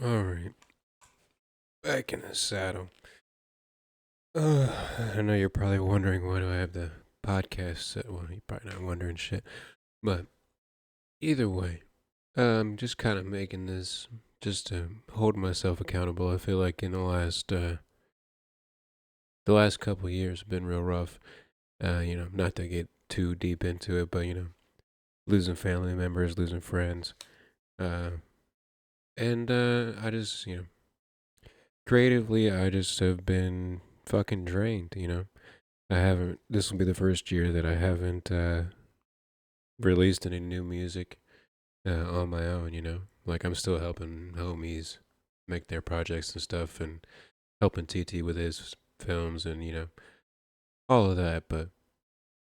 All right, back in the saddle. I know you're probably wondering why do I have the podcast set. Well, you're probably not wondering shit, but either way, I'm just kind of making this just to hold myself accountable. I feel like in the last couple of years have been real rough. Not to get too deep into it, but losing family members, losing friends, uh, and I just creatively, I just have been fucking drained. I haven't. This will be the first year that I haven't released any new music on my own. Like I'm still helping homies make their projects and stuff, and helping TT with his films, and all of that. But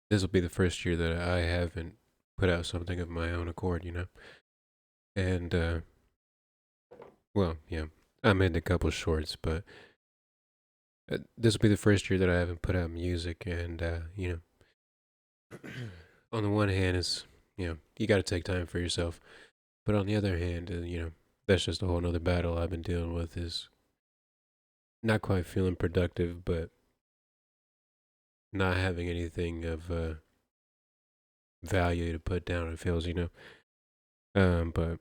this will be the first year that I haven't put out something of my own accord. And well, yeah, I made a couple shorts, but this will be the first year that I haven't put out music, and on the one hand, it's you got to take time for yourself. But on the other hand, that's just a whole nother battle I've been dealing with is not quite feeling productive, but not having anything of value to put down. It feels, but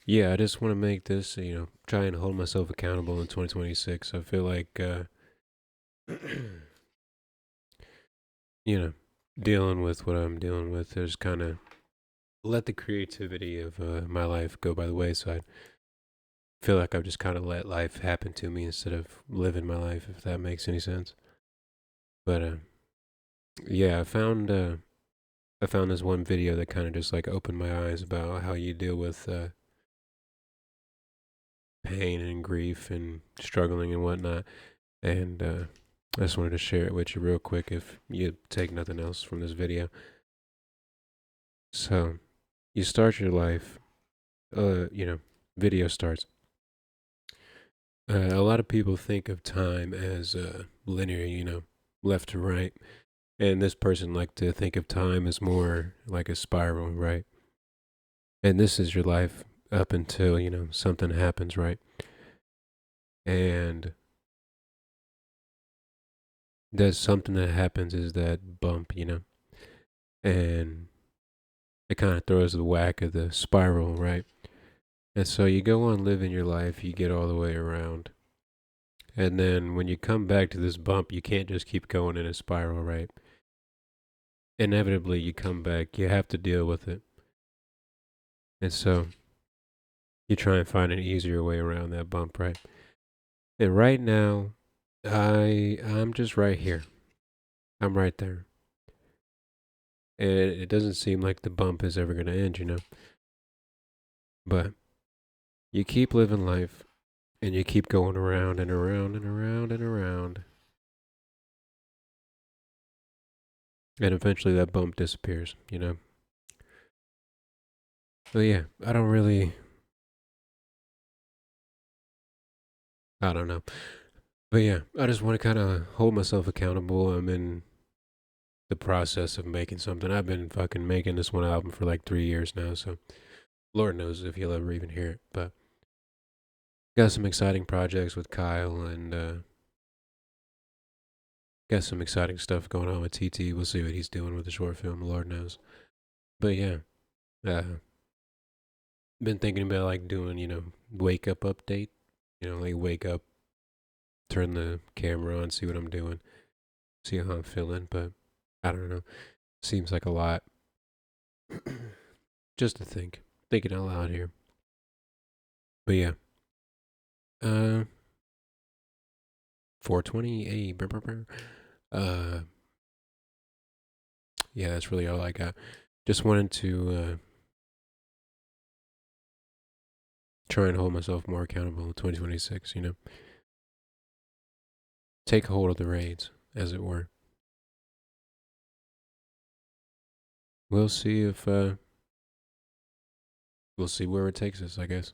yeah, I just want to make this, try and hold myself accountable in 2026. I feel like, you know, dealing with what I'm dealing with is kind of let the creativity of my life go by the wayside. Feel like I've just kind of let life happen to me instead of living my life, if that makes any sense. But yeah, I found this one video that kind of just like opened my eyes about how you deal with pain and grief and struggling and whatnot. And I just wanted to share it with you real quick if you take nothing else from this video. So you start your life, video starts. A lot of people think of time as linear, left to right. And this person like to think of time as more like a spiral, right? And this is your life up until, something happens, right? And there's something that happens is that bump, and it kind of throws the whack of the spiral, right? And so you go on living your life, you get all the way around. And then when you come back to this bump, you can't just keep going in a spiral, right? Inevitably, you come back, you have to deal with it. And so you try and find an easier way around that bump, right? And right now, I'm just right here. I'm right there. And it doesn't seem like the bump is ever going to end, But you keep living life and you keep going around and around and around and around. And eventually that bump disappears. But yeah, I don't know. But yeah, I just want to kind of hold myself accountable. I'm in the process of making something. I've been fucking making this one album for like 3 years now. So Lord knows if you'll ever even hear it. But got some exciting projects with Kyle and got some exciting stuff going on with TT. We'll see what he's doing with the short film. Lord knows. But yeah, uh, been thinking about like doing, wake up update. Like wake up, turn the camera on, see what I'm doing, see how I'm feeling. But I don't know. Seems like a lot. Just to think, thinking out loud here. But yeah, uh, 420. Hey, brr, brr, brr. Uh, yeah, that's really all I got. Just wanted to try and hold myself more accountable in 2026. Take hold of the reins, as it were. We'll see if we'll see where it takes us, I guess.